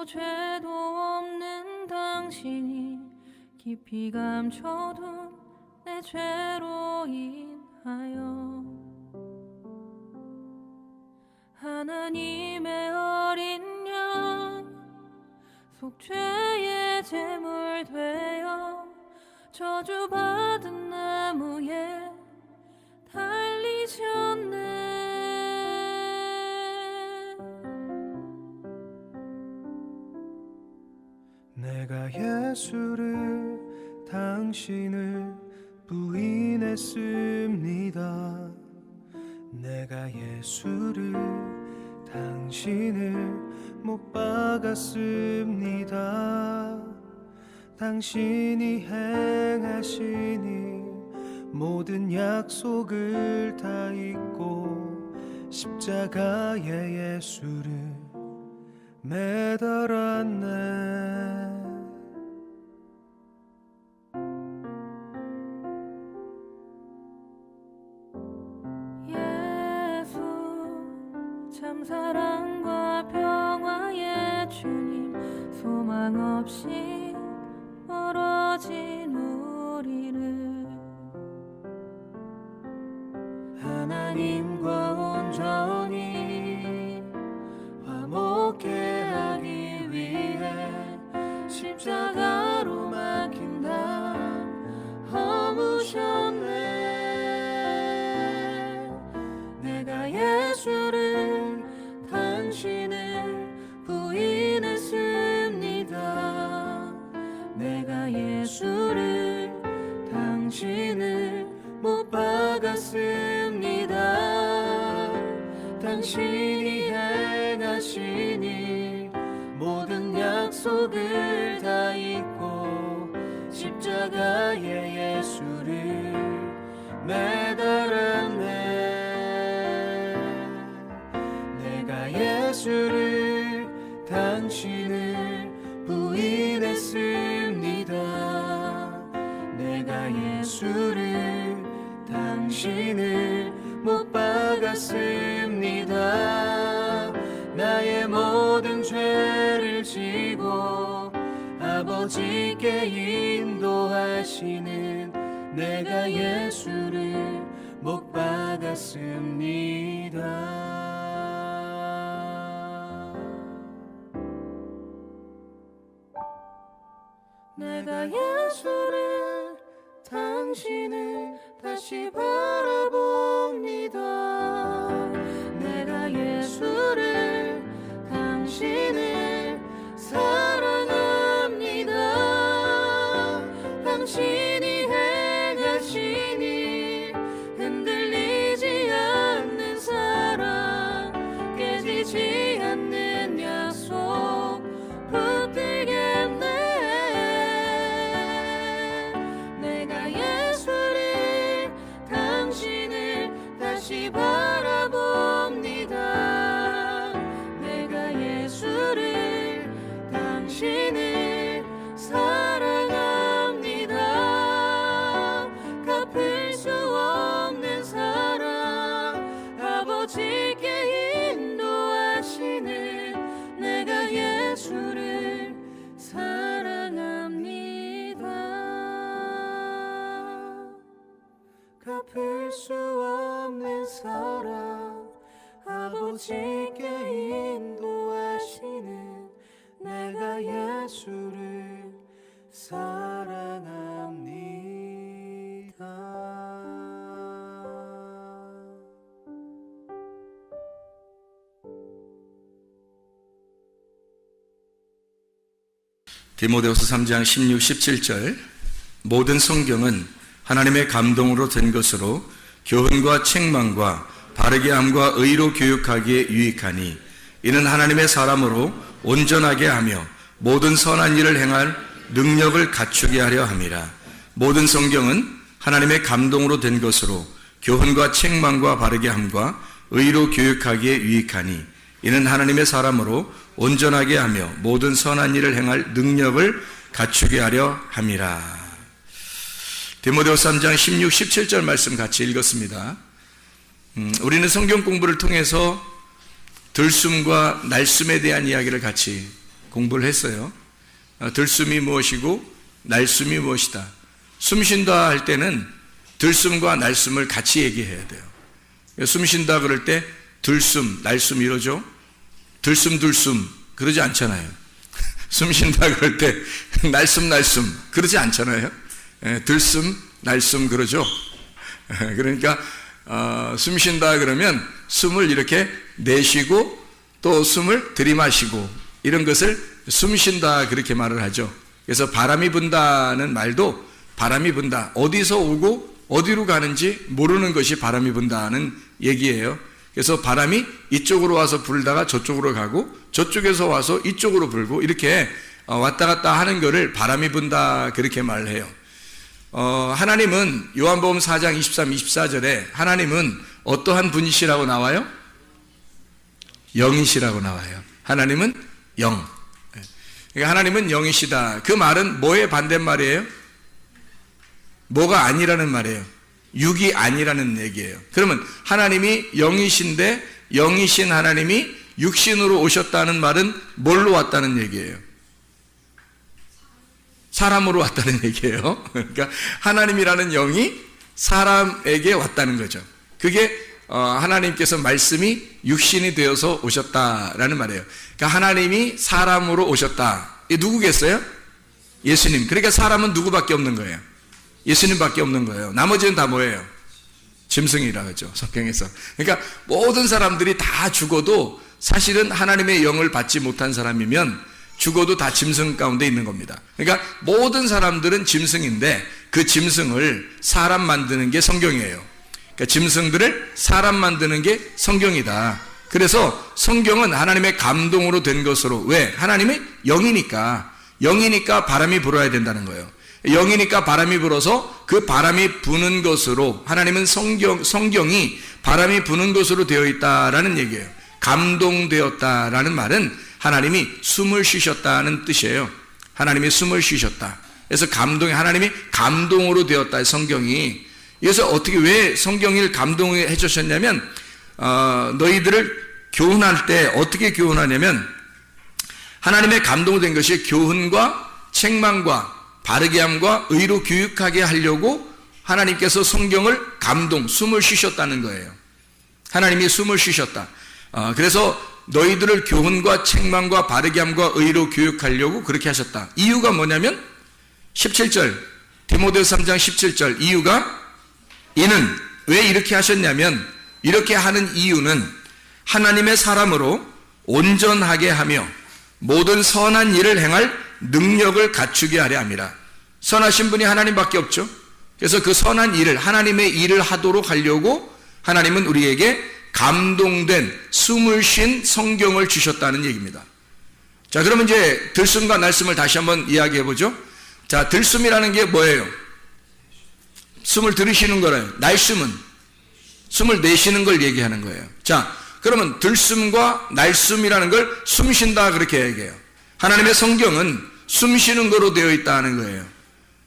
죄도 없는 당신이 깊이 감춰둔 내 죄로 인하여 하나님의 어린 양 속죄의 제물 되어 저주받은 나무에 달리셨네. 내가 예수를 당신을 부인했습니다. 내가 예수를 당신을 못 박았습니다. 당신이 행하시니 모든 약속을 다 잊고 십자가에 예수를 매달았네. 참 사랑과 평화의 주님, 소망 없이 멀어진 우리를 하나님과 온전히 화목케 하기 위해 십자가로 막힌 담 허무셨네. 내가 예수를 당신을 부인했습니다. 내가 예수를 당신을 못 박았습니다. 당신이 행하시니 모든 약속을 다 잊고 십자가에 예수를 매달았네. 내가 예수를 당신을 부인했습니다. 내가 예수를 당신을 못 박았습니다. 나의 모든 죄를 지고 아버지께 인도하시는 내가 예수를 못 박았습니다. 내가 예수를 당신을 다시 바라봅니다. 내가 예수를 당신을 사랑합니다. 당신이 행하시니 흔들리지 않는 사랑, 깨지지 않는 약속 붙들겠네. 다시 바라봅니다. 내가 예수를 당신을 사랑합니다. 갚을 수 없는 사랑, 아버지께 인도하시는 내가 예수를 사랑합니다. 갚을 수 없는 사랑, 아버지께 인도하시는 내가 예수를 사랑합니다. 디모데후서 3장 16, 17절 모든 성경은 하나님의 감동으로 된 것으로 교훈과 책망과 바르게 함과 의로 교육하기에 유익하니 이는 하나님의 사람으로 온전하게 하며 모든 선한 일을 행할 능력을 갖추게 하려 함이라. 모든 성경은 하나님의 감동으로 된 것으로 교훈과 책망과 바르게 함과 의로 교육하기에 유익하니 이는 하나님의 사람으로 온전하게 하며 모든 선한 일을 행할 능력을 갖추게 하려 함이라. 디모데후서 3장 16, 17절 말씀 같이 읽었습니다. 우리는 성경 공부를 통해서 들숨과 날숨에 대한 이야기를 같이 공부를 했어요. 들숨이 무엇이고 날숨이 무엇이다. 숨 쉰다 할 때는 들숨과 날숨을 같이 얘기해야 돼요. 숨 쉰다 그럴 때 들숨, 날숨 이러죠. 들숨, 들숨 그러지 않잖아요. 숨 쉰다 그럴 때 날숨, 날숨 그러지 않잖아요. 들숨, 날숨 그러죠. 그러니까 숨 쉰다 그러면 숨을 이렇게 내쉬고 또 숨을 들이마시고 이런 것을 숨 쉰다 그렇게 말을 하죠. 그래서 바람이 분다는 말도 바람이 분다. 어디서 오고 어디로 가는지 모르는 것이 바람이 분다는 얘기예요. 그래서 바람이 이쪽으로 와서 불다가 저쪽으로 가고 저쪽에서 와서 이쪽으로 불고 이렇게 왔다 갔다 하는 것을 바람이 분다 그렇게 말해요. 하나님은 요한복음 4장 23, 24절에 하나님은 어떠한 분이시라고 나와요? 영이시라고 나와요. 하나님은 영. 그러니까 하나님은 영이시다. 그 말은 뭐의 반대말이에요? 뭐가 아니라는 말이에요. 육이 아니라는 얘기예요. 그러면 하나님이 영이신데 영이신 하나님이 육신으로 오셨다는 말은 뭘로 왔다는 얘기예요? 사람으로 왔다는 얘기예요. 그러니까 하나님이라는 영이 사람에게 왔다는 거죠. 그게 하나님께서 말씀이 육신이 되어서 오셨다라는 말이에요. 그러니까 하나님이 사람으로 오셨다. 이게 누구겠어요? 예수님. 그러니까 사람은 누구밖에 없는 거예요? 예수님밖에 없는 거예요. 나머지는 다 뭐예요? 짐승이라고 하죠. 성경에서. 그러니까 모든 사람들이 다 죽어도 사실은 하나님의 영을 받지 못한 사람이면 죽어도 다 짐승 가운데 있는 겁니다. 그러니까 모든 사람들은 짐승인데 그 짐승을 사람 만드는 게 성경이에요. 그러니까 짐승들을 사람 만드는 게 성경이다. 그래서 성경은 하나님의 감동으로 된 것으로, 왜? 하나님의 영이니까 바람이 불어야 된다는 거예요. 영이니까 바람이 불어서 그 바람이 부는 것으로, 하나님은 성경이 바람이 부는 것으로 되어 있다라는 얘기예요. 감동되었다라는 말은 하나님이 숨을 쉬셨다는 뜻이에요. 하나님이 숨을 쉬셨다. 그래서 하나님이 감동으로 되었다, 성경이. 그래서 왜 성경을 감동해 주셨냐면, 너희들을 교훈할 때 어떻게 교훈하냐면, 하나님의 감동된 것이 교훈과 책망과 바르게 함과 의로 교육하게 하려고 하나님께서 성경을 숨을 쉬셨다는 거예요. 하나님이 숨을 쉬셨다. 그래서 너희들을 교훈과 책망과 바르게 함과 의로 교육하려고 그렇게 하셨다. 이유가 뭐냐면 17절, 디모데후서 3장 17절, 이는 왜 이렇게 하셨냐면, 이렇게 하는 이유는 하나님의 사람으로 온전하게 하며 모든 선한 일을 행할 능력을 갖추게 하려 함이라. 선하신 분이 하나님밖에 없죠. 그래서 그 선한 일을, 하나님의 일을 하도록 하려고 하나님은 우리에게 감동된 숨을 쉰 성경을 주셨다는 얘기입니다. 자, 그러면 이제 들숨과 날숨을 다시 한번 이야기해 보죠. 자, 들숨이라는 게 뭐예요? 숨을 들이쉬는 거래요. 날숨은 숨을 내쉬는 걸 얘기하는 거예요. 자, 그러면 들숨과 날숨이라는 걸 숨 쉰다 그렇게 얘기해요. 하나님의 성경은 숨 쉬는 거로 되어 있다는 거예요.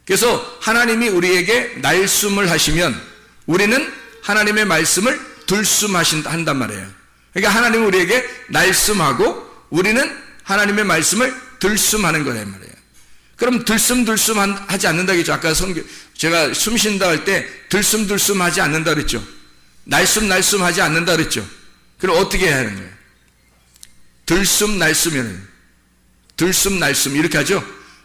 그래서 하나님이 우리에게 날숨을 하시면 우리는 하나님의 말씀을 들숨한단 말이에요. 그러니까 하나님은 우리에게 날숨하고 우리는 하나님의 말씀을 들숨하는 거란 말이에요. 그럼 들숨 하지 않는다겠죠. 아까 제가 숨 쉰다 할 때 들숨 하지 않는다 그랬죠. 날숨 하지 않는다 그랬죠. 그럼 어떻게 해야 하는 거예요? 들숨 날숨 이렇게 하죠.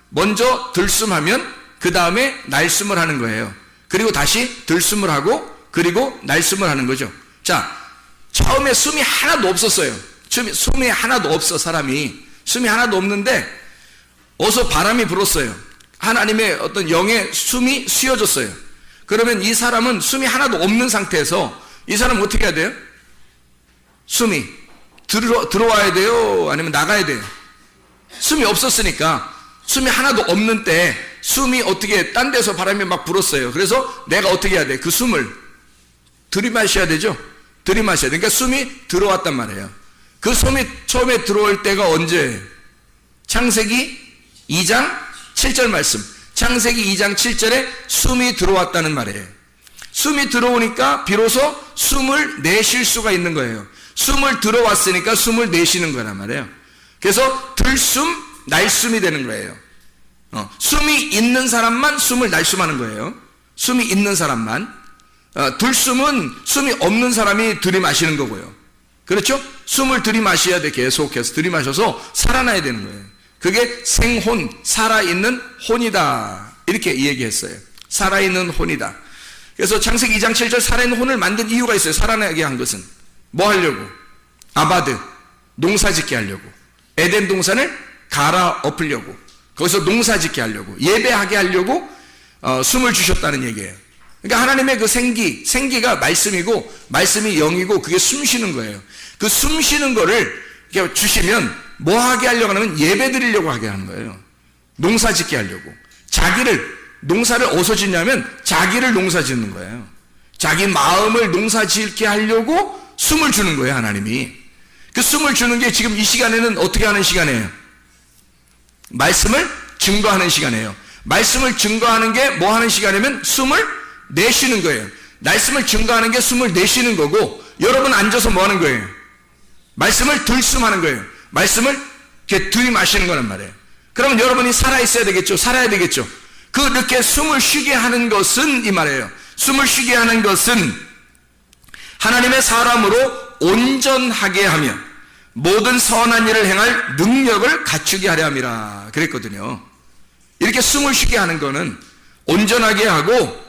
먼저 들숨하면 그 다음에 날숨을 하는 거예요. 그리고 다시 들숨을 하고 그리고 날숨을 하는 거죠. 자, 처음에 숨이 하나도 없었어요. 숨이 하나도 없어. 사람이 숨이 하나도 없는데 어서 바람이 불었어요. 하나님의 어떤 영의 숨이 쉬어졌어요. 그러면 이 사람은 숨이 하나도 없는 상태에서 이 사람은 어떻게 해야 돼요? 숨이 들어와야 돼요? 아니면 나가야 돼요? 숨이 없었으니까, 숨이 하나도 없는 때 숨이 어떻게 딴 데서 바람이 막 불었어요. 그래서 내가 어떻게 해야 돼? 그 숨을 들이마셔야 되죠. 들이마셔야 돼. 그러니까 숨이 들어왔단 말이에요. 그 숨이 처음에 들어올 때가 언제예요? 창세기 2장 7절 말씀. 창세기 2장 7절에 숨이 들어왔다는 말이에요. 숨이 들어오니까 비로소 숨을 내쉴 수가 있는 거예요. 숨을 들어왔으니까 숨을 내쉬는 거란 말이에요. 그래서 들숨 날숨이 되는 거예요. 숨이 있는 사람만 숨을 날숨하는 거예요. 숨이 있는 사람만. 들숨은 숨이 없는 사람이 들이마시는 거고요. 그렇죠? 숨을 들이마셔야 돼. 계속해서 들이마셔서 살아나야 되는 거예요. 그게 생혼, 살아있는 혼이다. 이렇게 얘기했어요. 살아있는 혼이다. 그래서 창세기 2장 7절 살아있는 혼을 만든 이유가 있어요. 살아나게 한 것은 뭐 하려고? 아바드, 농사 짓게 하려고. 에덴 동산을 갈아엎으려고. 거기서 농사 짓게 하려고, 예배하게 하려고 숨을 주셨다는 얘기예요. 그러니까 하나님의 그 생기가 말씀이고 말씀이 영이고 그게 숨 쉬는 거예요. 그 숨 쉬는 거를 이렇게 주시면 뭐 하게 하려고 하면 예배 드리려고 하게 하는 거예요. 농사 짓게 하려고. 농사를 어디서 짓냐면 자기를 농사 짓는 거예요. 자기 마음을 농사 짓게 하려고 숨을 주는 거예요, 하나님이. 그 숨을 주는 게 지금 이 시간에는 어떻게 하는 시간이에요? 말씀을 증거하는 시간이에요. 말씀을 증거하는 게 뭐 하는 시간이면 숨을 내쉬는 거예요. 말씀을 증거하는 게 숨을 내쉬는 거고, 여러분 앉아서 뭐 하는 거예요? 말씀을 들숨하는 거예요. 말씀을 이렇게 들이마시는 거란 말이에요. 그러면 여러분이 살아있어야 되겠죠. 살아야 되겠죠. 그렇게 숨을 쉬게 하는 것은 이 말이에요. 숨을 쉬게 하는 것은 하나님의 사람으로 온전하게 하며 모든 선한 일을 행할 능력을 갖추게 하려 함이라 그랬거든요. 이렇게 숨을 쉬게 하는 거는 온전하게 하고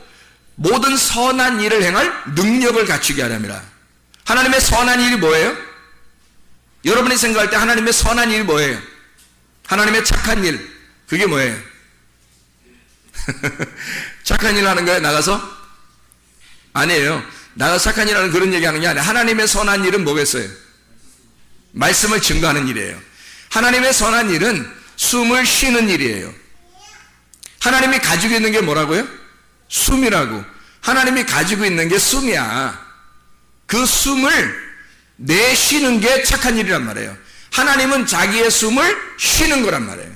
모든 선한 일을 행할 능력을 갖추게 하려 함이라. 하나님의 선한 일이 뭐예요? 여러분이 생각할 때 하나님의 선한 일이 뭐예요? 하나님의 착한 일, 그게 뭐예요? 착한 일 하는 거예요? 나가서? 아니에요. 나가서 착한 일 하는 그런 얘기 하는 게 아니에요. 하나님의 선한 일은 뭐겠어요? 말씀을 증거하는 일이에요. 하나님의 선한 일은 숨을 쉬는 일이에요. 하나님이 가지고 있는 게 뭐라고요? 숨이라고. 하나님이 가지고 있는 게 숨이야. 그 숨을 내쉬는 게 착한 일이란 말이에요. 하나님은 자기의 숨을 쉬는 거란 말이에요.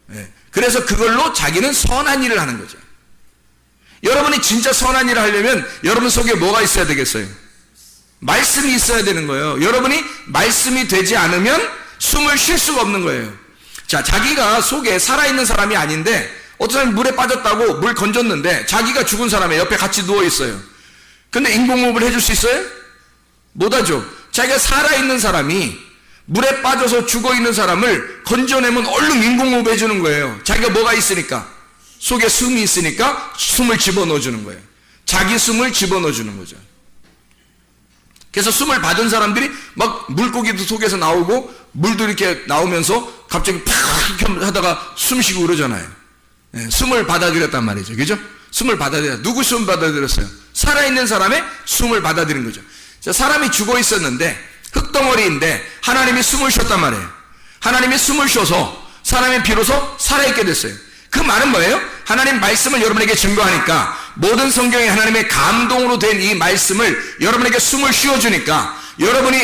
네. 그래서 그걸로 자기는 선한 일을 하는 거죠. 여러분이 진짜 선한 일을 하려면 여러분 속에 뭐가 있어야 되겠어요? 말씀이 있어야 되는 거예요. 여러분이 말씀이 되지 않으면 숨을 쉴 수가 없는 거예요. 자, 자기가 속에 살아있는 사람이 아닌데 어떤 사람이 물에 빠졌다고 물 건졌는데 자기가 죽은 사람이 옆에 같이 누워있어요. 근데 인공호흡을 해줄 수 있어요? 못하죠. 자기가 살아있는 사람이 물에 빠져서 죽어있는 사람을 건져내면 얼른 인공호흡 해주는 거예요. 자기가 뭐가 있으니까, 속에 숨이 있으니까 숨을 집어넣어주는 거예요. 자기 숨을 집어넣어주는 거죠. 그래서 숨을 받은 사람들이 막 물고기도 속에서 나오고 물도 이렇게 나오면서 갑자기 팍 하다가 숨 쉬고 그러잖아요. 네, 숨을 받아들였단 말이죠. 그죠? 숨을 받아들였어요. 누구 숨 받아들였어요? 살아있는 사람의 숨을 받아들인 거죠. 자, 사람이 죽어 있었는데 흙덩어리인데 하나님이 숨을 쉬었단 말이에요. 하나님이 숨을 쉬어서 사람이 비로소 살아있게 됐어요. 그 말은 뭐예요? 하나님 말씀을 여러분에게 증거하니까 모든 성경에 하나님의 감동으로 된 이 말씀을 여러분에게 숨을 쉬어주니까 여러분이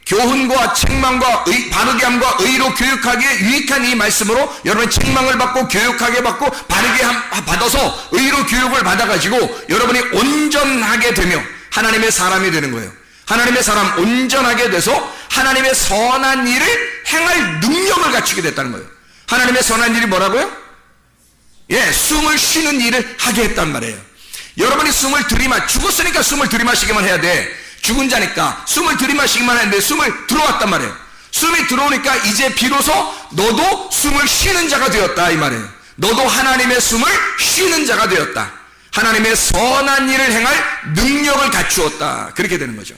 교훈과 책망과 바르게 함과 의로 교육하기에 유익한 이 말씀으로 여러분이 책망을 받고 교육하게 받고 바르게 받아서 의로 교육을 받아가지고 여러분이 온전하게 되며 하나님의 사람이 되는 거예요. 하나님의 사람 온전하게 돼서 하나님의 선한 일을 행할 능력을 갖추게 됐다는 거예요. 하나님의 선한 일이 뭐라고요? 예, 숨을 쉬는 일을 하게 했단 말이에요. 여러분이 숨을 죽었으니까 숨을 들이마시기만 해야 돼. 죽은 자니까 숨을 들이마시기만 하는데 숨을 들어왔단 말이에요. 숨이 들어오니까 이제 비로소 너도 숨을 쉬는 자가 되었다 이 말이에요. 너도 하나님의 숨을 쉬는 자가 되었다. 하나님의 선한 일을 행할 능력을 갖추었다. 그렇게 되는 거죠.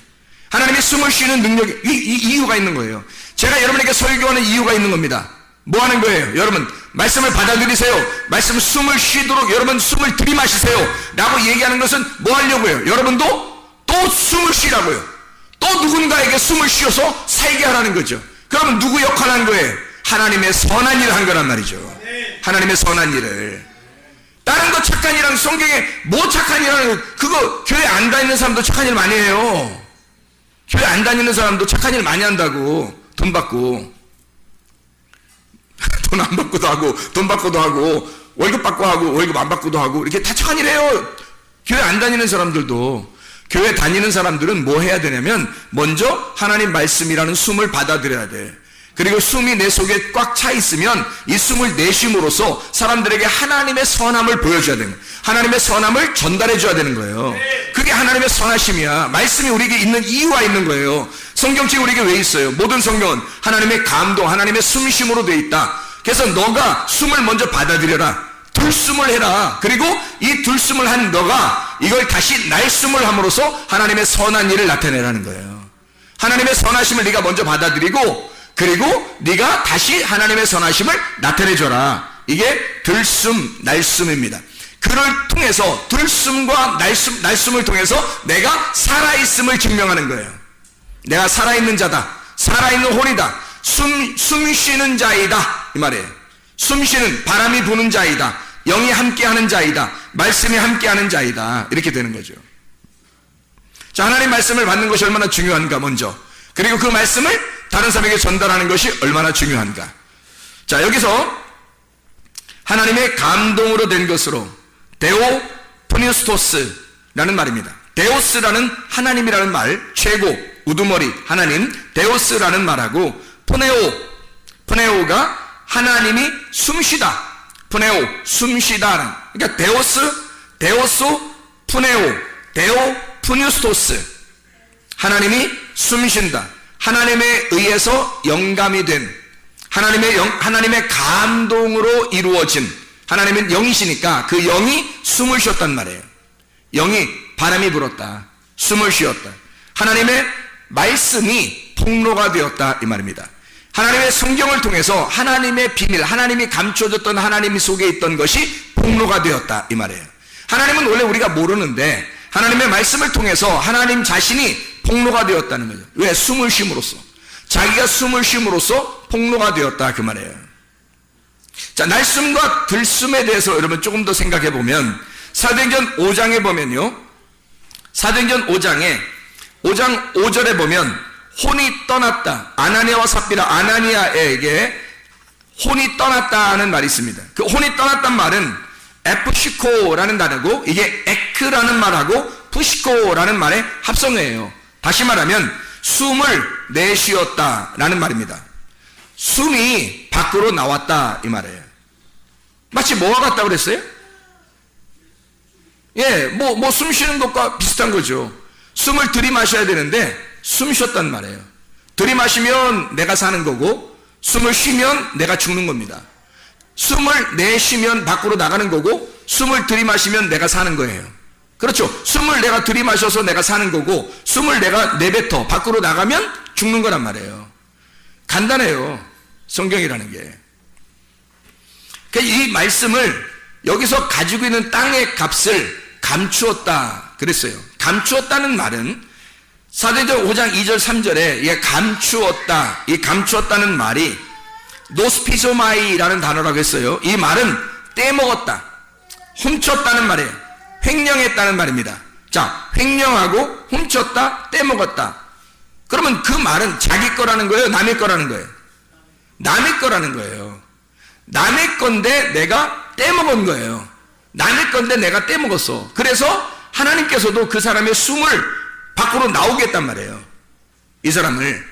하나님의 숨을 쉬는 능력이 이유가 있는 거예요. 제가 여러분에게 설교하는 이유가 있는 겁니다. 뭐 하는 거예요? 여러분 말씀을 받아들이세요. 말씀 숨을 쉬도록 여러분 숨을 들이마시세요 라고 얘기하는 것은 뭐 하려고요? 여러분도 또 숨을 쉬라고요. 또 누군가에게 숨을 쉬어서 살게 하라는 거죠. 그러면 누구 역할을 한 거예요? 하나님의 선한 일을 한 거란 말이죠. 하나님의 선한 일을. 다른 거 착한 일하는 성경에 뭐 착한 일하는 그거 교회 안 다니는 사람도 착한 일 많이 해요. 교회 안 다니는 사람도 착한 일 많이 한다고. 돈 받고 돈 안 받고도 하고 돈 받고도 하고 월급 받고 하고 월급 안 받고도 하고 이렇게 다 착한 일 해요. 교회 안 다니는 사람들도. 교회 다니는 사람들은 뭐 해야 되냐면 먼저 하나님 말씀이라는 숨을 받아들여야 돼. 그리고 숨이 내 속에 꽉 차 있으면 이 숨을 내쉼으로써 사람들에게 하나님의 선함을 보여줘야 되는 거예요. 하나님의 선함을 전달해 줘야 되는 거예요. 그게 하나님의 선하심이야. 말씀이 우리에게 있는 이유가 있는 거예요. 성경책이 우리에게 왜 있어요? 모든 성경은 하나님의 감동, 하나님의 숨심으로 되어 있다. 그래서 너가 숨을 먼저 받아들여라. 들숨을 해라. 그리고 이 들숨을 한 너가 이걸 다시 날숨을 함으로써 하나님의 선한 일을 나타내라는 거예요. 하나님의 선하심을 네가 먼저 받아들이고, 그리고 네가 다시 하나님의 선하심을 나타내줘라. 이게 들숨, 날숨입니다. 그를 통해서, 들숨과 날숨을 통해서 내가 살아있음을 증명하는 거예요. 내가 살아있는 자다, 살아있는 혼이다, 숨 쉬는 자이다, 이 말이에요. 숨 쉬는, 바람이 부는 자이다, 영이 함께하는 자이다, 말씀이 함께하는 자이다, 이렇게 되는 거죠. 자, 하나님 말씀을 받는 것이 얼마나 중요한가 먼저, 그리고 그 말씀을 다른 사람에게 전달하는 것이 얼마나 중요한가. 자, 여기서 하나님의 감동으로 된 것으로 데오 프니스토스라는 말입니다. 데오스라는 하나님이라는 말, 최고, 우두머리, 하나님, 데오스라는 말하고, 푸네오가 하나님이 숨쉬다, 푸네오, 숨쉬다. 그러니까 데오소, 푸네오, 데오 푸니스토스, 하나님이 숨쉰다, 하나님에 의해서 영감이 된, 하나님의 감동으로 이루어진, 하나님은 영이시니까 그 영이 숨을 쉬었단 말이에요. 영이 바람이 불었다, 숨을 쉬었다. 하나님의 말씀이 통로가 되었다, 이 말입니다. 하나님의 성경을 통해서 하나님의 비밀, 하나님이 감춰졌던 하나님 속에 있던 것이 통로가 되었다, 이 말이에요. 하나님은 원래 우리가 모르는데 하나님의 말씀을 통해서 하나님 자신이 통로가 되었다는 거죠. 왜? 숨을 쉼으로써. 자기가 숨을 쉼으로써 통로가 되었다, 그 말이에요. 자, 날숨과 들숨에 대해서 여러분 조금 더 생각해 보면, 사도행전 5장에 보면요, 사도행전 5장 5절에 보면 혼이 떠났다, 아나니아와 삽비라, 아나니아에게 혼이 떠났다는 말이 있습니다. 그 혼이 떠났단 말은 에프시코라는 단어고, 이게 에크라는 말하고 푸시코라는 말의 합성어예요. 다시 말하면 숨을 내쉬었다라는 말입니다. 숨이 밖으로 나왔다, 이 말이에요. 마치 뭐와 같다고 그랬어요? 예, 숨 쉬는 것과 비슷한 거죠. 숨을 들이마셔야 되는데 숨 쉬었단 말이에요. 들이마시면 내가 사는 거고, 숨을 쉬면 내가 죽는 겁니다. 숨을 내쉬면 밖으로 나가는 거고, 숨을 들이마시면 내가 사는 거예요. 그렇죠. 숨을 내가 들이마셔서 내가 사는 거고, 숨을 내가 내뱉어 밖으로 나가면 죽는 거란 말이에요. 간단해요, 성경이라는 게. 이 말씀을 여기서 가지고 있는 땅의 값을 감추었다 그랬어요. 감추었다는 말은 사도행전 5장 2절 3절에 감추었다, 이 감추었다는 말이 노스피소마이라는 단어라고 했어요. 이 말은 떼먹었다, 훔쳤다는 말이에요. 횡령했다는 말입니다. 자, 횡령하고 훔쳤다, 떼먹었다. 그러면 그 말은 자기 거라는 거예요, 남의 거라는 거예요? 남의 거라는 거예요. 남의 건데 내가 떼먹은 거예요. 남의 건데 내가 떼먹었어. 그래서 하나님께서도 그 사람의 숨을 밖으로 나오게 했단 말이에요, 이 사람을.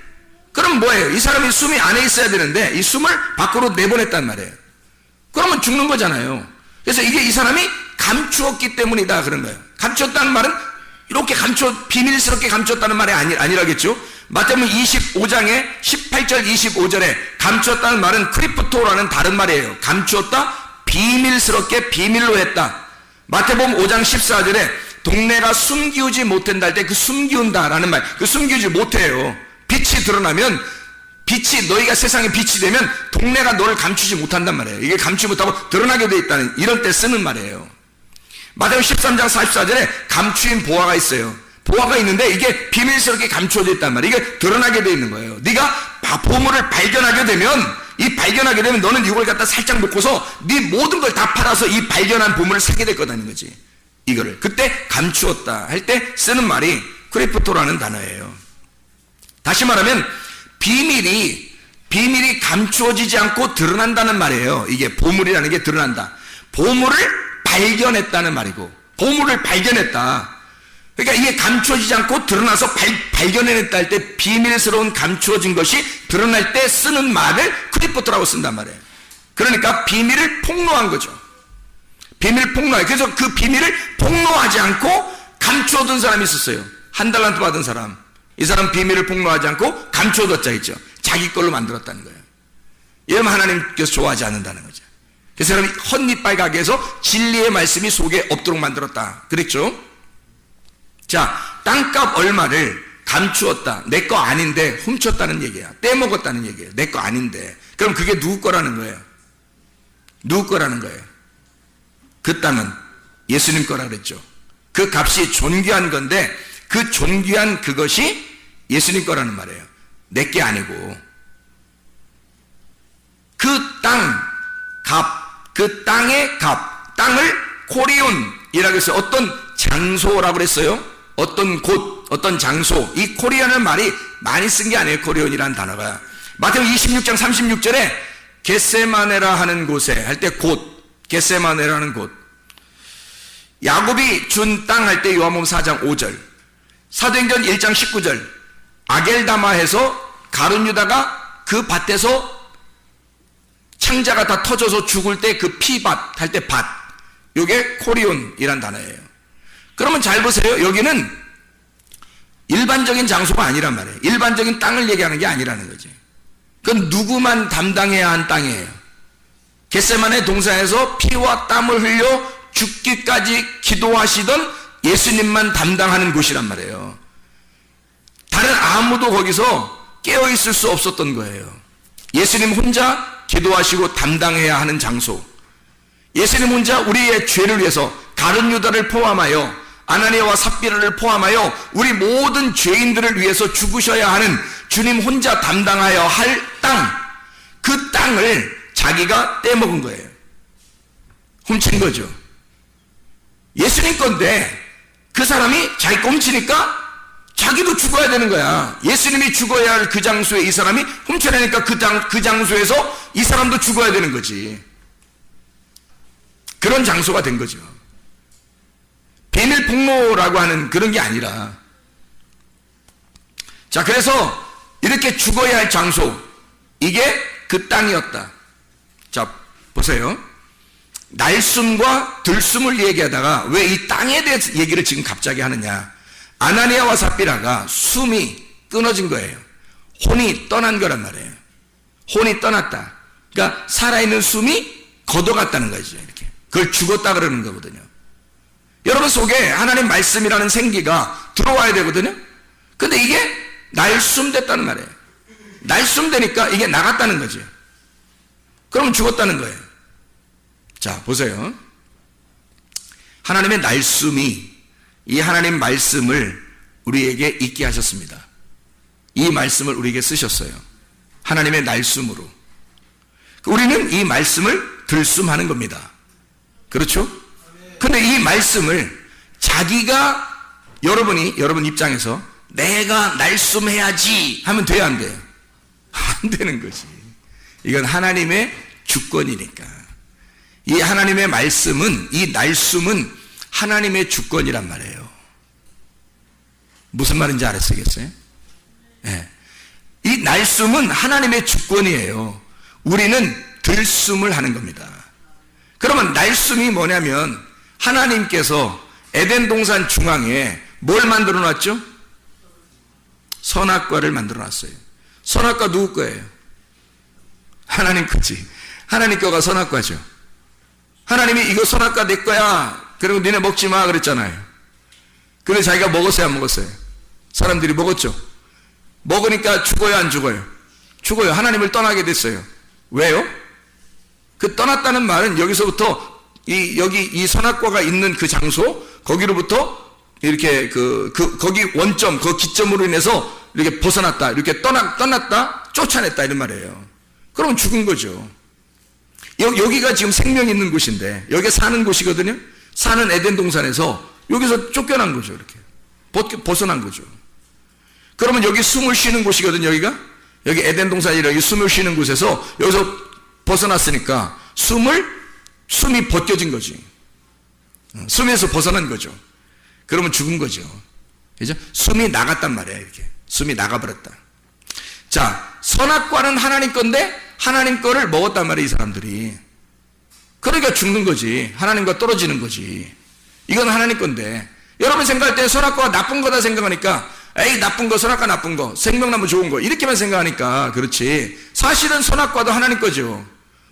그럼 뭐예요? 이 사람이 숨이 안에 있어야 되는데 이 숨을 밖으로 내보냈단 말이에요. 그러면 죽는 거잖아요. 그래서 이게 이 사람이 감추었기 때문이다, 그런 거예요. 감추었다는 말은 이렇게 비밀스럽게 감추었다는 말이 아니라겠죠. 마태복음 25장에 18절 25절에 감추었다는 말은 크리프토라는 다른 말이에요. 감추었다, 비밀스럽게 비밀로 했다. 마태복음 5장 14절에 동네가 숨기우지 못한다 할 때 그 숨기운다라는 말, 그 숨기우지 못해요. 빛이 드러나면, 빛이, 너희가 세상에 빛이 되면 동네가 너를 감추지 못한단 말이에요. 이게 감추지 못하고 드러나게 돼 있다는, 이런 때 쓰는 말이에요. 마태복음 13장 44절에 감추인 보화가 있어요. 보화가 있는데 이게 비밀스럽게 감추어져 있단 말이에요. 이게 드러나게 돼 있는 거예요. 네가 보물을 발견하게 되면 너는 이걸 갖다 살짝 놓고서 네 모든 걸 다 팔아서 이 발견한 보물을 사게 될 거다는 거지. 이거를 그때 감추었다 할 때 쓰는 말이 크리프토라는 단어예요. 다시 말하면 비밀이 감추어지지 않고 드러난다는 말이에요. 이게 보물이라는 게 드러난다. 보물을 발견했다는 말이고, 보물을 발견했다. 그러니까 이게 감추어지지 않고 드러나서 발견해냈다 할 때 비밀스러운 감추어진 것이 드러날 때 쓰는 말을 크리포트라고 쓴단 말이에요. 그러니까 비밀을 폭로한 거죠. 비밀 폭로해. 그래서 그 비밀을 폭로하지 않고 감추어둔 사람이 있었어요. 한 달란트 받은 사람. 이 사람 비밀을 폭로하지 않고 감추어뒀자 했죠. 자기 걸로 만들었다는 거예요. 이러면 하나님께서 좋아하지 않는다는 거죠. 그 사람이 헛니빨 가게 해서 진리의 말씀이 속에 없도록 만들었다 그랬죠. 자, 땅값 얼마를 감추었다. 내 거 아닌데 훔쳤다는 얘기야. 떼먹었다는 얘기예요. 내 거 아닌데. 그럼 그게 누구 거라는 거예요? 누구 거라는 거예요? 그 땅은 예수님 거라 그랬죠. 그 값이 존귀한 건데 그 존귀한 그것이 예수님 거라는 말이에요. 내 게 아니고. 그 땅 값, 그 땅의 값, 땅을 코리온이라고 해서 어떤 장소라고 그랬어요. 어떤 곳, 어떤 장소. 이 코리온은 말이 많이 쓴 게 아니에요. 코리온이라는 단어가. 마태복음 26장 36절에 겟세마네라 하는 곳에 할 때 곳, 겟세마네라는 곳. 야곱이 준 땅 할 때 요한복음 4장 5절. 사도행전 1장 19절. 아겔다마에서 가룟 유다가 그 밭에서 창자가 다 터져서 죽을 때 그 피밭 할 때 밭. 요게 코리온이란 단어예요. 그러면 잘 보세요. 여기는 일반적인 장소가 아니란 말이에요. 일반적인 땅을 얘기하는 게 아니라는 거지. 그건 누구만 담당해야 한 땅이에요. 겟세마네 동산에서 피와 땀을 흘려 죽기까지 기도하시던 예수님만 담당하는 곳이란 말이에요. 다른 아무도 거기서 깨어있을 수 없었던 거예요. 예수님 혼자 기도하시고 담당해야 하는 장소. 예수님 혼자 우리의 죄를 위해서 가룟 유다를 포함하여 아나니아와 삽비라를 포함하여 우리 모든 죄인들을 위해서 죽으셔야 하는 주님 혼자 담당하여 할 땅, 그 땅을 자기가 떼먹은 거예요. 훔친 거죠. 예수님 건데 그 사람이 자기 거 훔치니까 자기도 죽어야 되는 거야. 예수님이 죽어야 할 그 장소에 이 사람이 훔쳐내니까 그 장소에서 이 사람도 죽어야 되는 거지. 그런 장소가 된 거죠. 비밀 폭로라고 하는 그런 게 아니라. 자, 그래서 이렇게 죽어야 할 장소, 이게 그 땅이었다. 자, 보세요. 날숨과 들숨을 얘기하다가 왜 이 땅에 대해서 얘기를 지금 갑자기 하느냐. 아나니아와 삽비라가 숨이 끊어진 거예요. 혼이 떠난 거란 말이에요. 혼이 떠났다. 그러니까 살아있는 숨이 걷어갔다는 거죠. 이렇게. 그걸 죽었다 그러는 거거든요. 여러분 속에 하나님 말씀이라는 생기가 들어와야 되거든요. 근데 이게 날숨됐다는 말이에요. 날숨되니까 이게 나갔다는 거죠. 그러면 죽었다는 거예요. 자, 보세요. 하나님의 날숨이 이 하나님 말씀을 우리에게 있게 하셨습니다. 이 말씀을 우리에게 쓰셨어요. 하나님의 날숨으로. 우리는 이 말씀을 들숨하는 겁니다. 그렇죠? 근데 이 말씀을 자기가 여러분 입장에서 내가 날숨해야지 하면 돼야 안 돼요? 안 되는 거지. 이건 하나님의 주권이니까. 이 하나님의 말씀은, 이 날숨은 하나님의 주권이란 말이에요. 무슨 말인지 알았겠어요? 네. 이 날숨은 하나님의 주권이에요. 우리는 들숨을 하는 겁니다. 그러면 날숨이 뭐냐면 하나님께서 에덴 동산 중앙에 뭘 만들어 놨죠? 선악과를 만들어 놨어요. 선악과 누구 거예요? 하나님 거지. 하나님 거가 선악과죠. 하나님이 이거 선악과 내 거야. 그리고 니네 먹지 마 그랬잖아요. 근데 자기가 먹었어요, 안 먹었어요? 사람들이 먹었죠. 먹으니까 죽어요, 안 죽어요? 죽어요. 하나님을 떠나게 됐어요. 왜요? 그 떠났다는 말은 여기서부터 여기 이 선악과가 있는 그 장소, 거기로부터 이렇게 거기 원점, 그 기점으로 인해서 이렇게 벗어났다, 이렇게 떠났다, 쫓아냈다 이런 말이에요. 그럼 죽은 거죠. 여기가 지금 생명이 있는 곳인데 여기 사는 곳이거든요. 사는 에덴 동산에서 여기서 쫓겨난 거죠. 이렇게 벗어난 거죠. 그러면 여기 숨을 쉬는 곳이거든요. 여기 에덴 동산이라 여기 숨을 쉬는 곳에서 여기서 벗어났으니까 숨이 벗겨진 거지. 숨에서 벗어난 거죠. 그러면 죽은 거죠. 그죠? 숨이 나갔단 말이에요. 이렇게 숨이 나가버렸다. 자, 선악과는 하나님 건데 하나님 거를 먹었단 말이에요, 이 사람들이. 그러니까 죽는 거지. 하나님과 떨어지는 거지. 이건 하나님 건데, 여러분 생각할 때 선악과가 나쁜 거다 생각하니까 에이 나쁜 거, 선악과 나쁜 거, 생명나무 좋은 거 이렇게만 생각하니까 그렇지, 사실은 선악과도 하나님 거죠.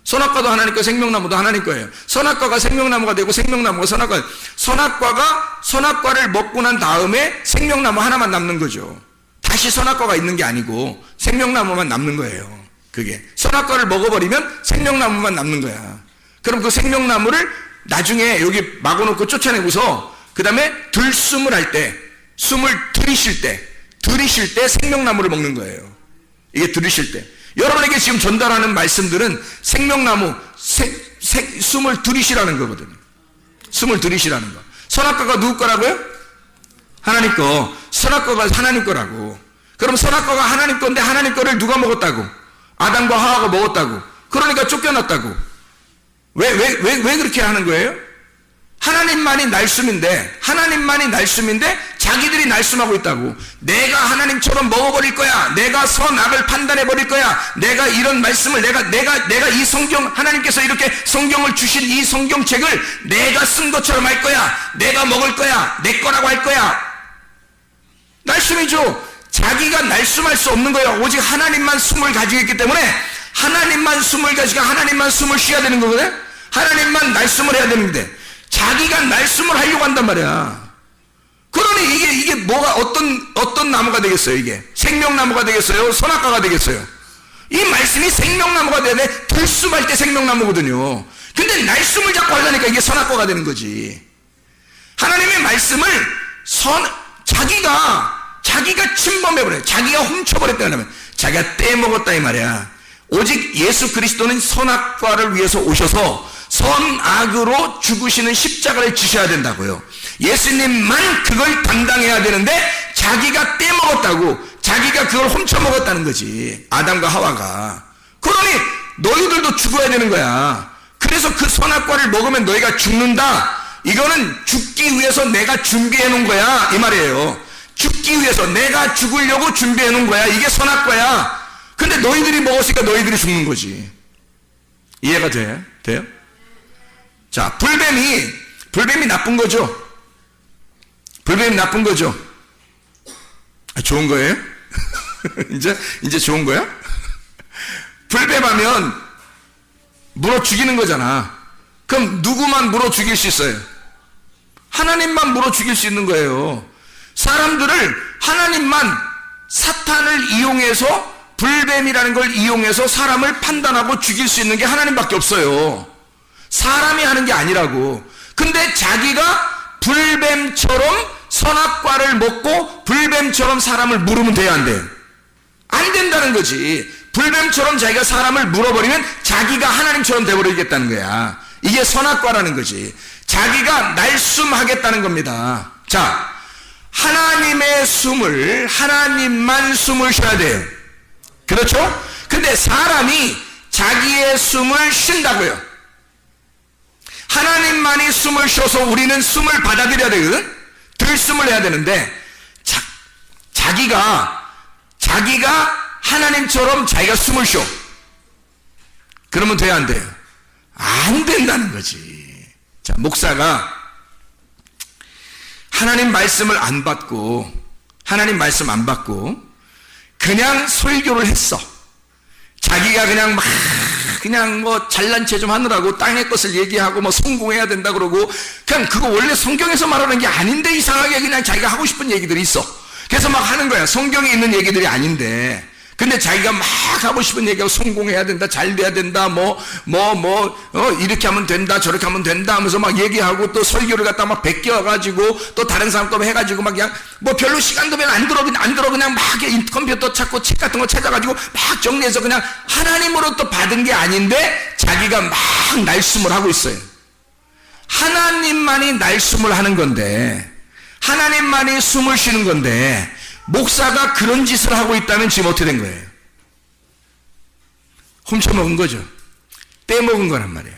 선악과도 하나님 거, 생명나무도 하나님 거예요. 선악과가 생명나무가 되고 생명나무가 선악과, 선악과가 선악과를 먹고 난 다음에 생명나무 하나만 남는 거죠. 다시 선악과가 있는 게 아니고 생명나무만 남는 거예요. 그게 선악과를 먹어버리면 생명나무만 남는 거야. 그럼 그 생명나무를 나중에 여기 막아놓고 쫓아내고서 그 다음에 들숨을 할 때, 숨을 들이쉴 때 생명나무를 먹는 거예요. 이게 들이쉴 때. 여러분에게 지금 전달하는 말씀들은 생명나무, 숨을 들이쉬라는 거거든요. 숨을 들이쉬라는 거. 선악과가 누구 거라고요? 하나님 거. 선악과가 하나님 거라고. 그럼 선악과가 하나님 건데 하나님 거를 누가 먹었다고? 아담과 하와가 먹었다고. 그러니까 쫓겨났다고. 왜 그렇게 하는 거예요? 하나님만이 날숨인데 자기들이 날숨하고 있다고. 내가 하나님처럼 먹어버릴 거야. 내가 선악을 판단해버릴 거야. 내가 이런 말씀을 내가 이 성경, 하나님께서 이렇게 성경을 주신 이 성경책을 내가 쓴 것처럼 할 거야. 내가 먹을 거야. 내 거라고 할 거야. 날숨이죠. 자기가 날숨할 수 없는 거예요. 오직 하나님만 숨을 가지고 있기 때문에 하나님만 숨을 가지고 하나님만 숨을 쉬어야 되는 거거든. 하나님만 날숨을 해야 되는데 자기가 날숨을 하려고 한단 말이야. 그러니 이게 뭐가 어떤 나무가 되겠어요? 이게 생명나무가 되겠어요? 선악과가 되겠어요? 이 말씀이 생명나무가 되네. 들숨할 때 생명나무거든요. 근데 날숨을 자꾸 하려니까 이게 선악과가 되는 거지. 하나님의 말씀을 자기가 침범해버려요. 자기가 훔쳐버렸다면 자기가 떼먹었다 이 말이야. 오직 예수 그리스도는 선악과를 위해서 오셔서 선악으로 죽으시는 십자가를 지셔야 된다고요. 예수님만 그걸 담당해야 되는데 자기가 떼먹었다고, 자기가 그걸 훔쳐먹었다는 거지. 아담과 하와가. 그러니 너희들도 죽어야 되는 거야. 그래서 그 선악과를 먹으면 너희가 죽는다. 이거는 죽기 위해서 내가 준비해 놓은 거야 이 말이에요. 죽기 위해서 내가 죽으려고 준비해 놓은 거야. 이게 선악과야. 근데 너희들이 먹었으니까 너희들이 죽는 거지. 이해가 돼요? 자, 불뱀이 나쁜 거죠? 불뱀이 나쁜 거죠? 좋은 거예요? 이제 좋은 거야? 불뱀하면 물어 죽이는 거잖아. 그럼 누구만 물어 죽일 수 있어요? 하나님만 물어 죽일 수 있는 거예요. 사람들을 하나님만, 사탄을 이용해서, 불뱀이라는 걸 이용해서 사람을 판단하고 죽일 수 있는 게 하나님밖에 없어요. 사람이 하는 게 아니라고. 근데 자기가 불뱀처럼 선악과를 먹고 불뱀처럼 사람을 물으면 돼야 안 돼요? 안 된다는 거지. 불뱀처럼 자기가 사람을 물어버리면 자기가 하나님처럼 돼버리겠다는 거야. 이게 선악과라는 거지. 자기가 날숨하겠다는 겁니다. 자, 하나님의 숨을, 하나님만 숨을 쉬어야 돼요. 그렇죠? 근데 사람이 자기의 숨을 쉰다고요. 하나님만이 숨을 쉬어서 우리는 숨을 받아들여야 되거든. 들숨을 해야 되는데 자기가 하나님처럼 자기가 숨을 쉬어. 그러면 돼야 안 돼요? 안 된다는 거지. 자, 목사가 하나님 말씀을 안 받고 그냥 설교를 했어. 자기가 그냥 뭐 잘난 체 좀 하느라고 땅의 것을 얘기하고 뭐 성공해야 된다 그러고, 그냥 그거 원래 성경에서 말하는 게 아닌데 이상하게 그냥 자기가 하고 싶은 얘기들이 있어. 그래서 막 하는 거야. 성경에 있는 얘기들이 아닌데. 근데 자기가 막 하고 싶은 얘기하고 성공해야 된다, 잘 돼야 된다, 이렇게 하면 된다, 저렇게 하면 된다 하면서 막 얘기하고, 또 설교를 갖다 막 베껴가지고, 또 다른 사람 거 해가지고 막 그냥, 뭐 별로 시간도 안 들어, 그냥 막 컴퓨터 찾고 책 같은 거 찾아가지고 막 정리해서 그냥 하나님으로 또 받은 게 아닌데, 자기가 막 날숨을 하고 있어요. 하나님만이 날숨을 하는 건데, 하나님만이 숨을 쉬는 건데, 목사가 그런 짓을 하고 있다면 지금 어떻게 된 거예요? 훔쳐먹은 거죠. 떼먹은 거란 말이에요.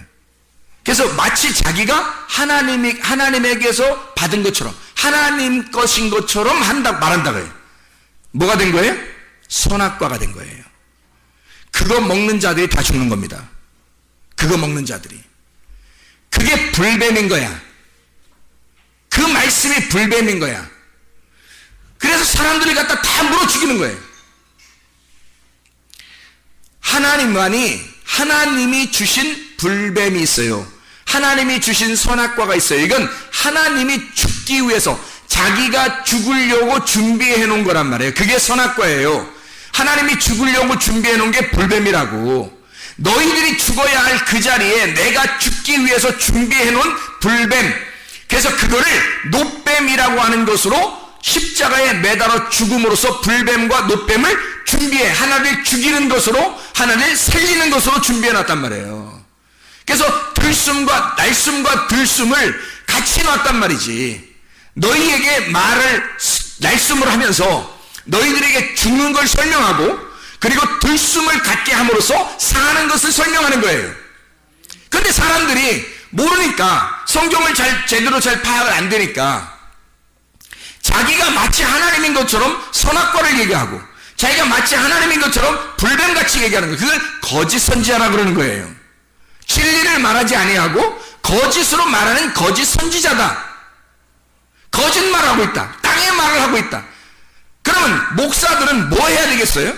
그래서 마치 자기가 하나님에게서 받은 것처럼, 하나님 것인 것처럼 말한다고요. 뭐가 된 거예요? 선악과가 된 거예요. 그거 먹는 자들이 다 죽는 겁니다. 그거 먹는 자들이. 그게 불뱀인 거야. 그 말씀이 불뱀인 거야. 그래서 사람들을 갖다 다 물어 죽이는 거예요. 하나님이 주신 불뱀이 있어요. 하나님이 주신 선악과가 있어요. 이건 하나님이 죽기 위해서 자기가 죽으려고 준비해 놓은 거란 말이에요. 그게 선악과예요. 하나님이 죽으려고 준비해 놓은 게 불뱀이라고. 너희들이 죽어야 할 그 자리에 내가 죽기 위해서 준비해 놓은 불뱀. 그래서 그거를 놋뱀이라고 하는 것으로 십자가에 매달아 죽음으로써 불뱀과 놋뱀을 준비해, 하나를 죽이는 것으로, 하나를 살리는 것으로 준비해 놨단 말이에요. 그래서 날숨과 들숨을 같이 놨단 말이지. 너희에게 날숨을 하면서 너희들에게 죽는 걸 설명하고, 그리고 들숨을 갖게 함으로써 사는 것을 설명하는 거예요. 그런데 사람들이 모르니까, 성경을 제대로 잘 파악을 안 되니까 자기가 마치 하나님인 것처럼 선악과를 얘기하고, 자기가 마치 하나님인 것처럼 불뱀같이 얘기하는 거예요. 그걸 거짓 선지자라 그러는 거예요. 진리를 말하지 아니하고 거짓으로 말하는 거짓 선지자다. 거짓말하고 있다. 땅의 말을 하고 있다. 그러면 목사들은 뭐 해야 되겠어요?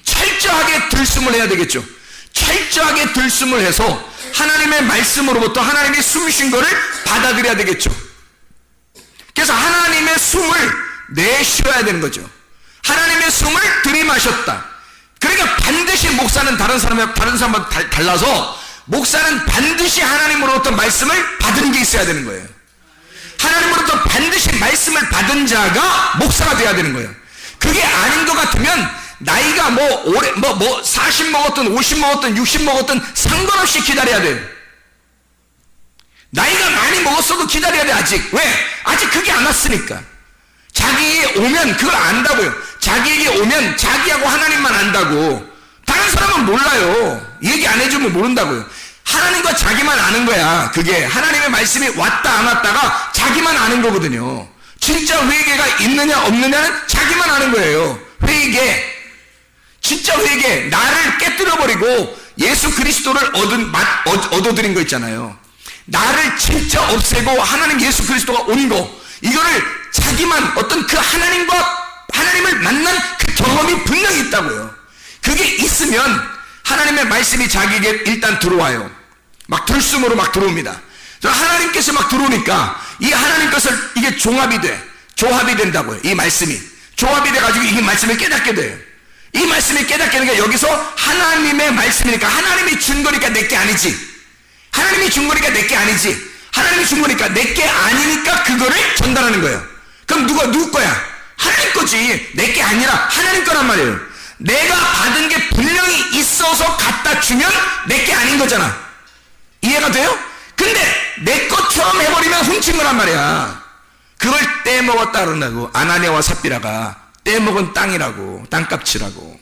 철저하게 들숨을 해야 되겠죠. 철저하게 들숨을 해서 하나님의 말씀으로부터 하나님이 숨으신 거를 받아들여야 되겠죠. 그래서 하나님의 숨을 내쉬어야 되는 거죠. 하나님의 숨을 들이마셨다. 그러니까 반드시 목사는 다른 사람과 달라서, 목사는 반드시 하나님으로부터 말씀을 받은 게 있어야 되는 거예요. 하나님으로부터 반드시 말씀을 받은 자가 목사가 돼야 되는 거예요. 그게 아닌 것 같으면 나이가 40 먹었든 50 먹었든 60 먹었든 상관없이 기다려야 돼요. 나이가 많이 먹었어도 기다려야 돼. 아직. 왜? 아직 그게 안 왔으니까. 자기에게 오면 그걸 안다고요. 자기에게 오면 자기하고 하나님만 안다고. 다른 사람은 몰라요. 얘기 안 해주면 모른다고요. 하나님과 자기만 아는 거야. 그게 하나님의 말씀이 왔다 안 왔다가 자기만 아는 거거든요. 진짜 회개가 있느냐 없느냐는 자기만 아는 거예요. 회개, 진짜 회개, 나를 깨뜨려버리고 예수 그리스도를 얻어들인 거 있잖아요. 나를 진짜 없애고 하나님 예수 그리스도가 온 거, 이거를 자기만 어떤 그 하나님을 만난 그 경험이 분명히 있다고요. 그게 있으면 하나님의 말씀이 자기에게 일단 들어와요. 막 들숨으로 막 들어옵니다. 하나님께서 막 들어오니까 이 하나님 것을 이게 조합이 된다고요. 이 말씀이 조합이 돼가지고 이 말씀을 깨닫게 돼요. 이 말씀이 깨닫게 되니까 여기서 하나님의 말씀이니까, 하나님이 준 거니까 내게 아니지. 하나님이 준 거니까 내게 아니지. 하나님이 준 거니까 내게 아니니까 그거를 전달하는 거예요. 그럼 누구 거야? 하나님 거지. 내게 아니라 하나님 거란 말이에요. 내가 받은 게 분명히 있어서 갖다 주면 내게 아닌 거잖아. 이해가 돼요? 근데 내 것처럼 해버리면 훔친 거란 말이야. 그걸 떼먹었다 그런다고. 아나니아와 삽비라가 떼먹은 땅이라고, 땅값이라고.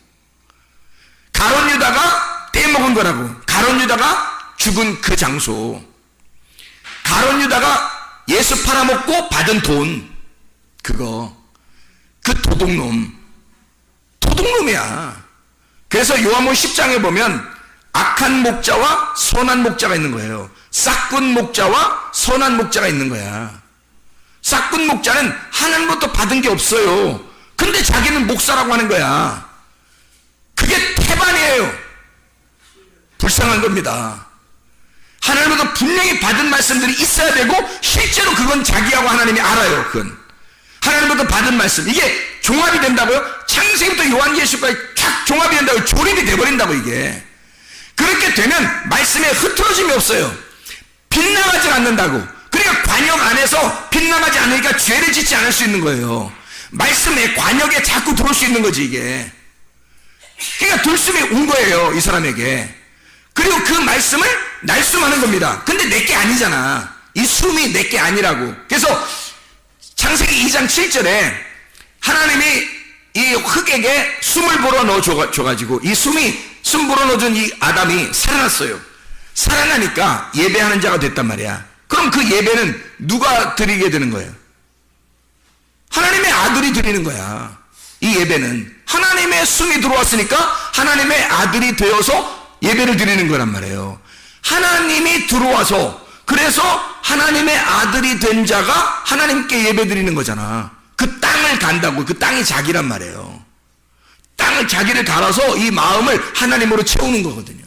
가룟 유다가 떼먹은 거라고. 가룟 유다가 죽은 그 장소. 가룟 유다가 예수 팔아먹고 받은 돈, 그 도둑놈이야. 그래서 요한복음 10장에 보면 악한 목자와 선한 목자가 있는 거예요. 싹군 목자와 선한 목자가 있는 거야. 싹군 목자는 하나님부터 받은 게 없어요. 근데 자기는 목사라고 하는 거야. 그게 태반이에요. 불쌍한 겁니다. 하나님부터 분명히 받은 말씀들이 있어야 되고, 실제로 그건 자기하고 하나님이 알아요. 그건 하나님부터 받은 말씀, 이게 종합이 된다고요? 창세기부터 요한계시록까지 쫙 종합이 된다고요. 조립이 돼버린다고. 이게 그렇게 되면 말씀에 흐트러짐이 없어요. 빗나가지 않는다고. 그러니까 관역 안에서 빗나가지 않으니까 죄를 짓지 않을 수 있는 거예요. 말씀에 관역에 자꾸 들어올 수 있는 거지 이게. 그러니까 들숨이 온 거예요, 이 사람에게. 그리고 그 말씀을 날숨하는 겁니다. 근데 내게 아니잖아. 이 숨이 내게 아니라고. 그래서 창세기 2장 7절에 하나님이 이 흙에게 숨을 불어 넣어 줘가지고 이 숨 불어 넣어준 이 아담이 살아났어요. 살아나니까 예배하는 자가 됐단 말이야. 그럼 그 예배는 누가 드리게 되는 거예요? 하나님의 아들이 드리는 거야. 이 예배는 하나님의 숨이 들어왔으니까 하나님의 아들이 되어서 예배를 드리는 거란 말이에요. 하나님이 들어와서, 그래서 하나님의 아들이 된 자가 하나님께 예배 드리는 거잖아. 그 땅을 간다고. 그 땅이 자기란 말이에요. 땅을 자기를 갈아서 이 마음을 하나님으로 채우는 거거든요.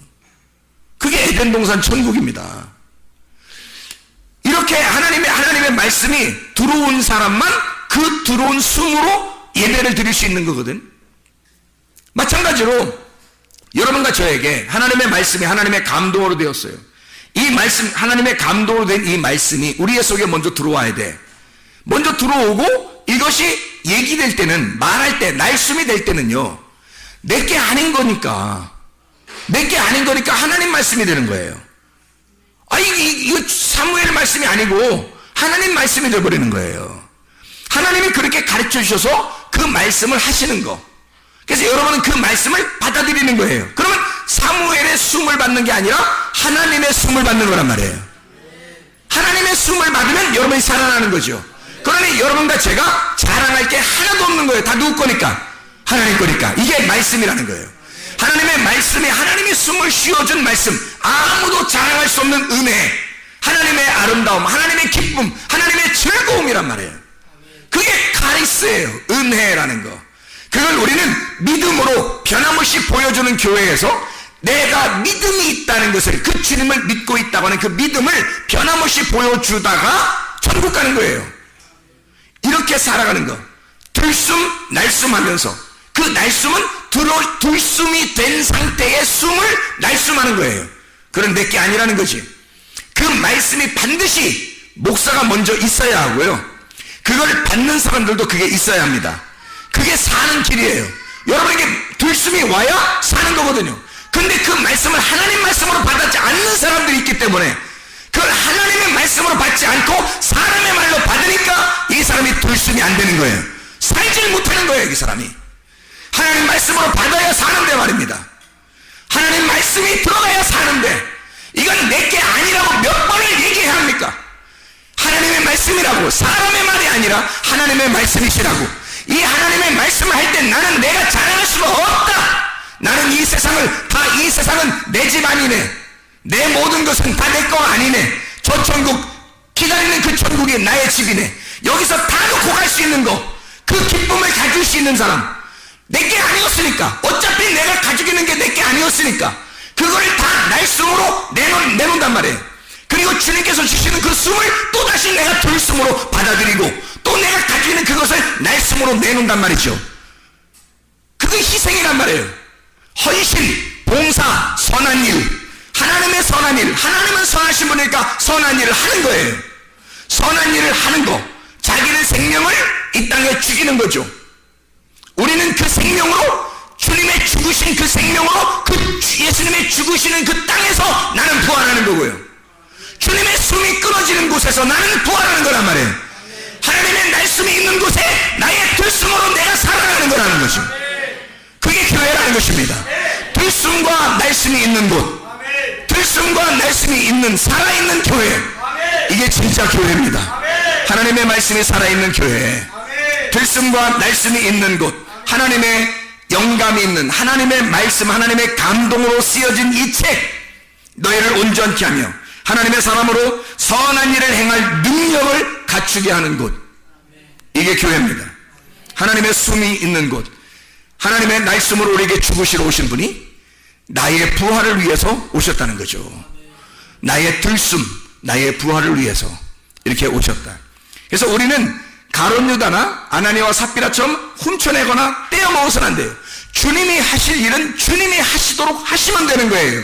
그게 에덴 동산 천국입니다. 이렇게 하나님의 말씀이 들어온 사람만 그 들어온 숨으로 예배를 드릴 수 있는 거거든. 마찬가지로 여러분과 저에게 하나님의 말씀이 하나님의 감동으로 되었어요. 이 말씀, 하나님의 감동으로 된 이 말씀이 우리의 속에 먼저 들어와야 돼. 먼저 들어오고 이것이 얘기될 때는, 말할 때, 날숨이 될 때는요, 내게 아닌 거니까 하나님 말씀이 되는 거예요. 이거 사무엘 말씀이 아니고 하나님 말씀이 되어버리는 거예요. 하나님이 그렇게 가르쳐 주셔서 그 말씀을 하시는 거. 그래서 여러분은 그 말씀을 받아들이는 거예요. 그러면 사무엘의 숨을 받는 게 아니라 하나님의 숨을 받는 거란 말이에요. 하나님의 숨을 받으면 여러분이 살아나는 거죠. 그러니 여러분과 제가 자랑할 게 하나도 없는 거예요. 다 누구 거니까? 하나님 거니까. 이게 말씀이라는 거예요. 하나님의 말씀이, 하나님이 숨을 쉬어준 말씀, 아무도 자랑할 수 없는 은혜, 하나님의 아름다움, 하나님의 기쁨, 하나님의 즐거움이란 말이에요. 그게 카리스예요. 은혜라는 거. 그걸 우리는 믿음으로 변함없이 보여주는 교회에서 내가 믿음이 있다는 것을, 그 주님을 믿고 있다고 하는 그 믿음을 변함없이 보여주다가 천국 가는 거예요. 이렇게 살아가는 거. 들숨 날숨하면서, 그 날숨은 들숨이 된 상태의 숨을 날숨하는 거예요. 그런 내게 아니라는 거지. 그 말씀이 반드시 목사가 먼저 있어야 하고요, 그걸 받는 사람들도 그게 있어야 합니다. 그게 사는 길이에요. 여러분에게 들숨이 와야 사는 거거든요. 근데 그 말씀을 하나님 말씀으로 받지 않는 사람들이 있기 때문에, 그걸 하나님의 말씀으로 받지 않고 사람의 말로 받으니까 이 사람이 들숨이 안 되는 거예요. 살질 못하는 거예요. 이 사람이 하나님 말씀으로 받아야 사는데 말입니다. 하나님 말씀이 들어가야 사는데, 이건 내게 아니라고 몇 번을 얘기해야 합니까? 하나님의 말씀이라고, 사람의 말이 아니라 하나님의 말씀이시라고. 이 하나님의 말씀을 할 때 나는 내가 자랑할 수가 없다. 나는 이 세상은 내 집 아니네. 내 모든 것은 다 내 거 아니네. 저 천국, 기다리는 그 천국이 나의 집이네. 여기서 다 놓고 갈 수 있는 거, 그 기쁨을 가질 수 있는 사람, 내게 아니었으니까, 어차피 내가 가지고 있는 게 내게 아니었으니까 그걸 다 날숨으로 내놓는단 말이에요. 그리고 주님께서 주시는 그 숨을 또다시 내가 들숨으로 받아들이고, 또 내가 가지고 있는 그것을 날숨으로 내놓는단 말이죠. 그게 희생이란 말이에요. 헌신, 봉사, 선한 일, 하나님의 선한 일, 하나님은 선하신 분이니까 선한 일을 하는 거예요. 선한 일을 하는 거, 자기의 생명을 이 땅에 죽이는 거죠. 우리는 그 생명으로, 주님의 죽으신 그 생명으로, 그 예수님의 죽으시는 그 땅에서 나는 부활하는 거고요, 주님의 숨이 끊어지는 곳에서 나는 부활하는 거란 말이에요. 하나님의 날숨이 있는 곳에 나의 들숨으로 내가 살아가는 거라는 거죠. 그게 교회라는 것입니다. 들숨과 날숨이 있는 곳, 들숨과 날숨이 있는, 살아있는 교회, 이게 진짜 교회입니다. 하나님의 말씀이 살아있는 교회, 들숨과 날숨이 있는 곳, 하나님의 영감이 있는, 하나님의 말씀, 하나님의 감동으로 쓰여진 이 책, 너희를 온전케 하며 하나님의 사람으로 선한 일을 행할 능력을 갖추게 하는 곳, 이게 교회입니다. 하나님의 숨이 있는 곳, 하나님의 날숨으로 우리에게 죽으시러 오신 분이 나의 부활을 위해서 오셨다는 거죠. 나의 들숨, 나의 부활을 위해서 이렇게 오셨다. 그래서 우리는 가룟 유다나 아나니아와 삽비라처럼 훔쳐내거나 떼어먹어서는 안 돼요. 주님이 하실 일은 주님이 하시도록 하시면 되는 거예요.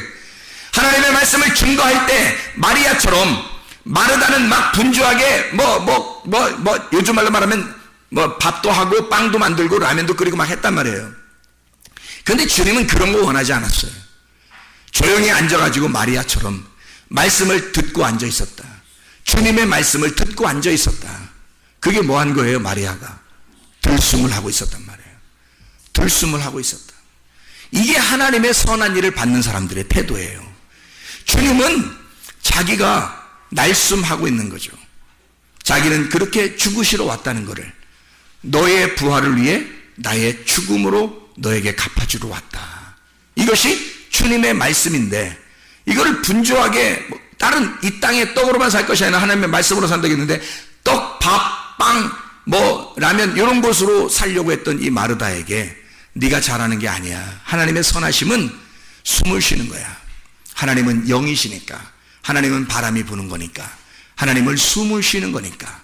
하나님의 말씀을 증거할 때 마리아처럼, 마르다는 막 분주하게 요즘 말로 말하면 밥도 하고 빵도 만들고 라면도 끓이고 막 했단 말이에요. 그런데 주님은 그런 거 원하지 않았어요. 조용히 앉아가지고 마리아처럼 말씀을 듣고 앉아 있었다. 주님의 말씀을 듣고 앉아 있었다. 그게 뭐 한 거예요? 마리아가 들숨을 하고 있었단 말이에요. 들숨을 하고 있었다. 이게 하나님의 선한 일을 받는 사람들의 태도예요. 주님은 자기가 날숨하고 있는 거죠. 자기는 그렇게 죽으시러 왔다는 것을, 너의 부활을 위해 나의 죽음으로 너에게 갚아주러 왔다. 이것이 주님의 말씀인데, 이거를 분주하게 다른 이 땅의 떡으로만 살 것이 아니라 하나님의 말씀으로 산다고 했는데, 떡, 밥, 빵, 라면 이런 것으로 살려고 했던 이 마르다에게 네가 잘하는 게 아니야. 하나님의 선하심은 숨을 쉬는 거야. 하나님은 영이시니까, 하나님은 바람이 부는 거니까, 하나님은 숨을 쉬는 거니까.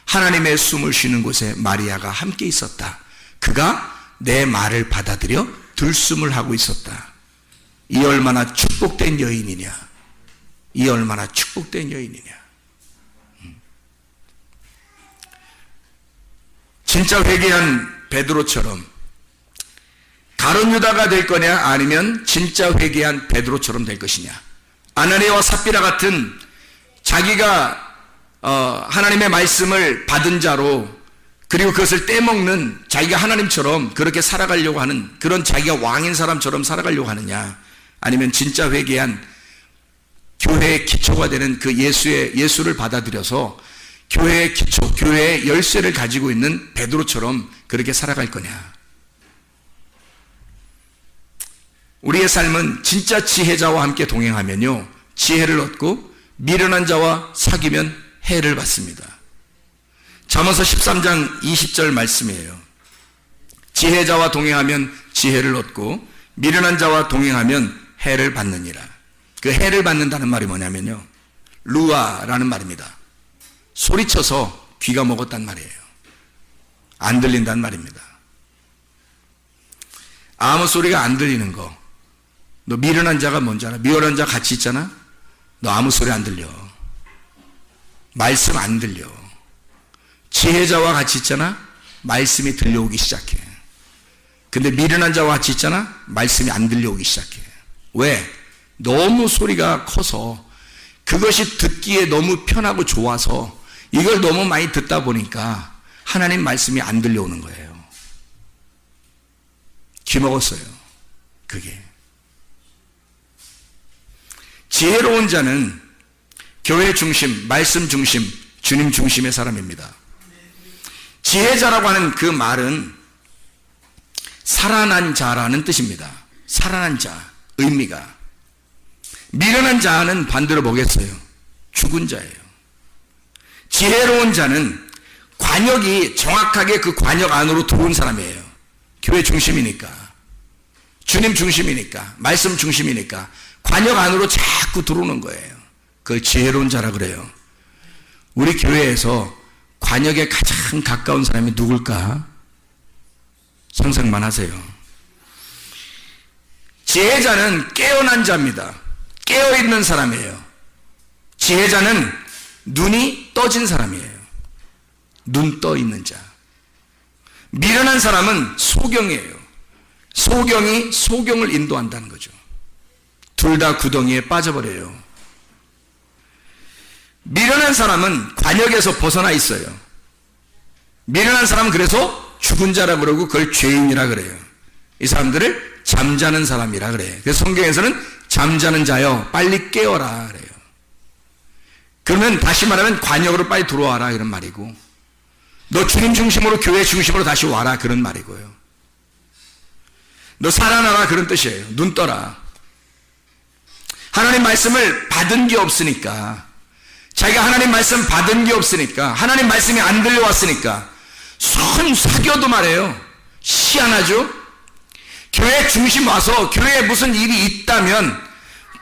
하나님의 숨을 쉬는 곳에 마리아가 함께 있었다. 그가 내 말을 받아들여 들숨을 하고 있었다. 이 얼마나 축복된 여인이냐. 이 얼마나 축복된 여인이냐. 진짜 회개한 베드로처럼 가룟 유다가 될 거냐, 아니면 진짜 회개한 베드로처럼 될 것이냐. 아나니아와 삽비라 같은 자기가 하나님의 말씀을 받은 자로, 그리고 그것을 떼먹는, 자기가 하나님처럼 그렇게 살아가려고 하는, 그런 자기가 왕인 사람처럼 살아가려고 하느냐, 아니면 진짜 회개한 교회의 기초가 되는 그 예수를 받아들여서 교회의 기초, 교회의 열쇠를 가지고 있는 베드로처럼 그렇게 살아갈 거냐. 우리의 삶은 진짜 지혜자와 함께 동행하면요, 지혜를 얻고 미련한 자와 사귀면 해를 받습니다. 잠언서 13장 20절 말씀이에요. 지혜자와 동행하면 지혜를 얻고 미련한 자와 동행하면 해를 받느니라. 그 해를 받는다는 말이 뭐냐면요, 루아라는 말입니다. 소리쳐서 귀가 먹었단 말이에요. 안 들린단 말입니다. 아무 소리가 안 들리는 거. 너 미련한 자가 뭔지 알아? 미련한 자 같이 있잖아? 너 아무 소리 안 들려. 말씀 안 들려. 지혜자와 같이 있잖아? 말씀이 들려오기 시작해. 근데 미련한 자와 같이 있잖아? 말씀이 안 들려오기 시작해. 왜? 너무 소리가 커서, 그것이 듣기에 너무 편하고 좋아서 이걸 너무 많이 듣다 보니까 하나님 말씀이 안 들려오는 거예요. 귀먹었어요. 그게. 지혜로운 자는 교회 중심, 말씀 중심, 주님 중심의 사람입니다. 지혜자라고 하는 그 말은 살아난 자라는 뜻입니다. 살아난 자, 의미가. 미련한 자는 반대로 뭐겠어요? 죽은 자예요. 지혜로운 자는 관역이 정확하게 그 관역 안으로 들어온 사람이에요. 교회 중심이니까, 주님 중심이니까, 말씀 중심이니까 관역 안으로 자꾸 들어오는 거예요. 그걸 지혜로운 자라 그래요. 우리 교회에서 관역에 가장 가까운 사람이 누굴까? 상상만 하세요. 지혜자는 깨어난 자입니다. 깨어있는 사람이에요. 지혜자는 눈이 떠진 사람이에요. 눈 떠 있는 자. 미련한 사람은 소경이에요. 소경이 소경을 인도한다는 거죠. 둘 다 구덩이에 빠져버려요. 미련한 사람은 관역에서 벗어나 있어요. 미련한 사람은 그래서 죽은 자라 그러고 그걸 죄인이라 그래요. 이 사람들을 잠자는 사람이라 그래요. 그래서 성경에서는 잠자는 자여 빨리 깨어라 그래요. 그러면 다시 말하면 관역으로 빨리 들어와라 이런 말이고, 너 주님 중심으로, 교회 중심으로 다시 와라 그런 말이고요. 너 살아나라 그런 뜻이에요. 눈 떠라. 하나님 말씀을 받은 게 없으니까, 자기가 하나님 말씀 받은 게 없으니까, 하나님 말씀이 안 들려왔으니까 손 사겨도 말해요. 희한하죠? 교회 중심 와서 교회에 무슨 일이 있다면,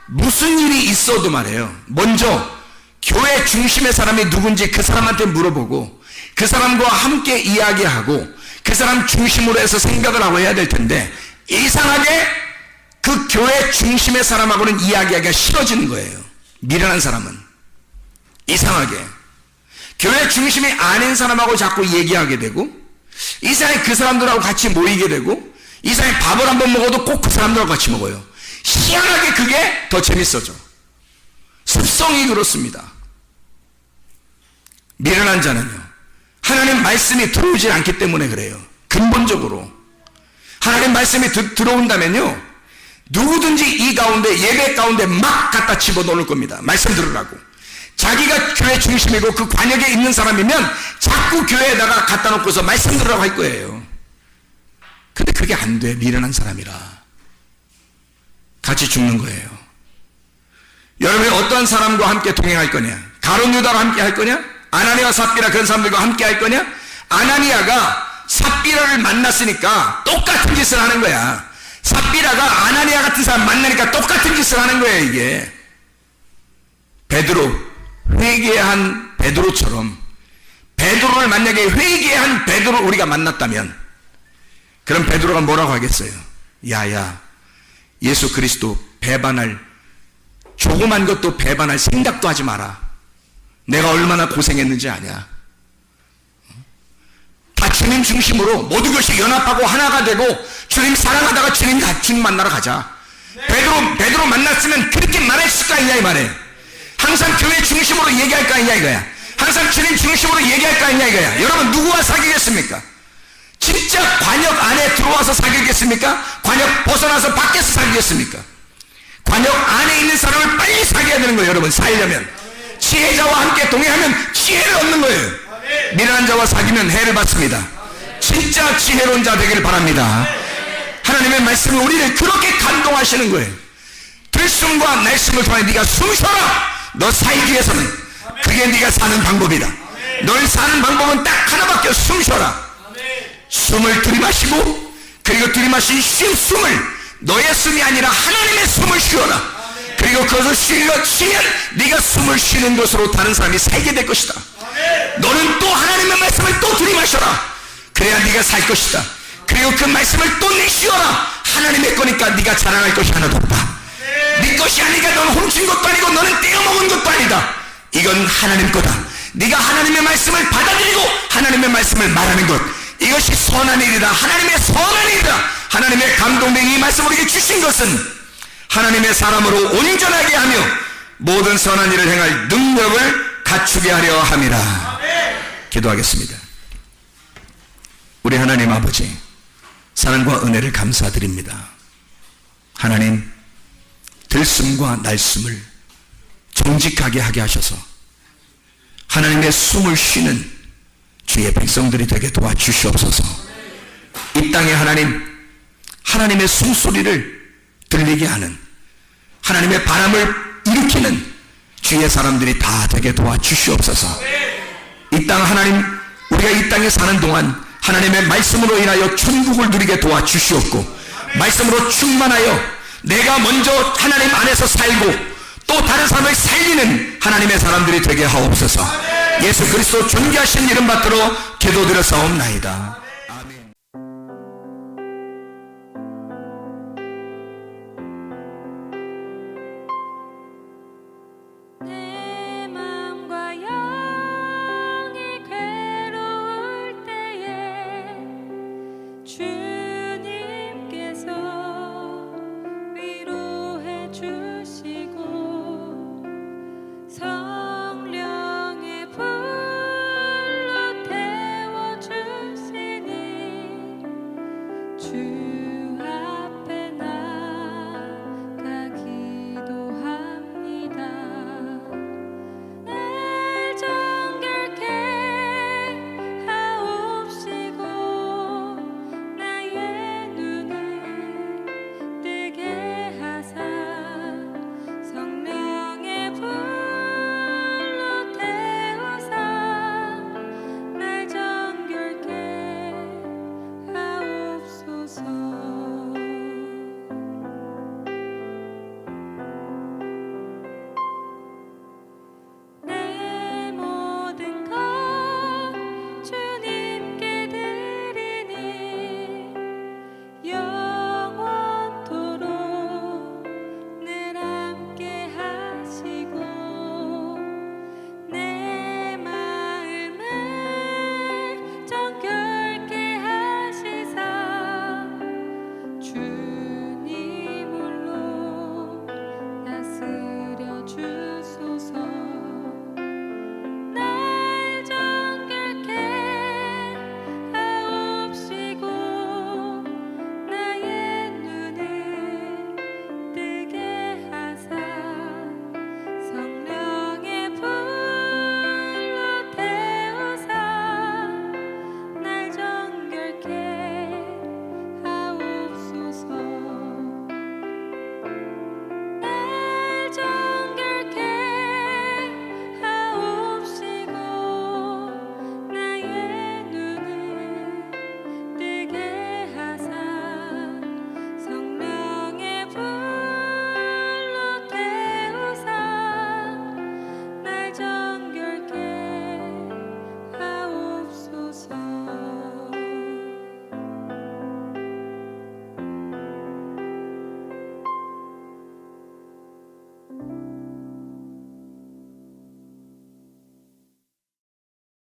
무슨 일이 있어도 말해요, 먼저 교회 중심의 사람이 누군지 그 사람한테 물어보고 그 사람과 함께 이야기하고 그 사람 중심으로 해서 생각을 하고 해야 될 텐데, 이상하게 그 교회 중심의 사람하고는 이야기하기가 싫어지는 거예요. 미련한 사람은 이상하게 교회 중심이 아닌 사람하고 자꾸 얘기하게 되고, 이상하게 그 사람들하고 같이 모이게 되고, 이상하게 밥을 한번 먹어도 꼭 그 사람들하고 같이 먹어요. 희한하게 그게 더 재밌어져. 습성이 그렇습니다. 미련한 자는요, 하나님 말씀이 들어오지 않기 때문에 그래요. 근본적으로 하나님 말씀이 들어온다면요, 누구든지 이 가운데, 예배 가운데 막 갖다 집어넣을 겁니다. 말씀 들으라고. 자기가 교회 중심이고 그 관역에 있는 사람이면 자꾸 교회에다가 갖다 놓고서 말씀 들으라고 할 거예요. 근데 그게 안 돼. 미련한 사람이라 같이 죽는 거예요. 여러분이 어떠한 사람과 함께 동행할 거냐? 가룟 유다와 함께 할 거냐? 아나니아와 삽비라 그런 사람들과 함께 할 거냐? 아나니아가 삽비라를 만났으니까 똑같은 짓을 하는 거야. 삽비라가 아나니아 같은 사람 만나니까 똑같은 짓을 하는 거예요. 이게 베드로, 회개한 베드로처럼 베드로를 만약에 회개한 베드로 우리가 만났다면 그럼 베드로가 뭐라고 하겠어요? 야야, 예수 그리스도 배반할, 조그만 것도 배반할 생각도 하지 마라. 내가 얼마나 고생했는지 아냐. 다 주님 중심으로 모든 것이 연합하고 하나가 되고 주님 사랑하다가 주님 만나러 가자. 베드로 만났으면 그렇게 말했을 거 아니냐 이 말이에요. 항상 교회 중심으로 얘기할 거 아니냐 이거야. 항상 주님 중심으로 얘기할 거 아니냐 이거야. 여러분 누구와 사귀겠습니까? 진짜 관역 안에 들어와서 사귀겠습니까? 관역 벗어나서 밖에서 사귀겠습니까? 관역 안에 있는 사람을 빨리 사귀어야 되는 거예요. 여러분 살려면 지혜자와 함께 동행하면 지혜를 얻는 거예요. 미련한 자와 사귀면 해를 받습니다. 진짜 지혜로운 자 되기를 바랍니다. 하나님의 말씀이 우리를 그렇게 감동하시는 거예요. 들숨과 날숨을 통해 네가 숨 쉬어라. 너 살기 위해서는 그게 네가 사는 방법이다. 널 사는 방법은 딱 하나밖에. 숨 쉬어라. 숨을 들이마시고 그리고 들이마신 숨을 너의 숨이 아니라 하나님의 숨을 쉬어라. 그리고 그것을 쉬면 네가 숨을 쉬는 것으로 다른 사람이 살게 될 것이다. 너는 또 하나님의 말씀을 또 들이마셔라. 그래야 네가 살 것이다. 그리고 그 말씀을 또 내쉬어라. 하나님의 거니까 네가 자랑할 것이 하나도 없다. 네 것이 아니니까 너는 훔친 것도 아니고 너는 떼어먹은 것도 아니다. 이건 하나님 거다. 네가 하나님의 말씀을 받아들이고 하나님의 말씀을 말하는 것, 이것이 선한 일이다. 하나님의 선한 일이다. 하나님의 감동된 이 말씀을 우리에게 주신 것은 하나님의 사람으로 온전하게 하며 모든 선한 일을 행할 능력을 갖추게 하려 함이라. 기도하겠습니다. 우리 하나님 아버지, 사랑과 은혜를 감사드립니다. 하나님, 들숨과 날숨을 정직하게 하게 하셔서 하나님의 숨을 쉬는 주의 백성들이 되게 도와주시옵소서. 이 땅에 하나님의 숨소리를 들리게 하는, 하나님의 바람을 일으키는 주의 사람들이 다 되게 도와주시옵소서. 이 땅 하나님, 우리가 이 땅에 사는 동안 하나님의 말씀으로 인하여 천국을 누리게 도와주시옵고, 말씀으로 충만하여 내가 먼저 하나님 안에서 살고 또 다른 사람을 살리는 하나님의 사람들이 되게 하옵소서. 예수 그리스도 존귀하신 이름 받들어 기도드렸사옵나이다. 아멘. 내 맘과 영이 괴로울 때에 주님께서 위로해 주시고 성령의 불로 태워주시니 주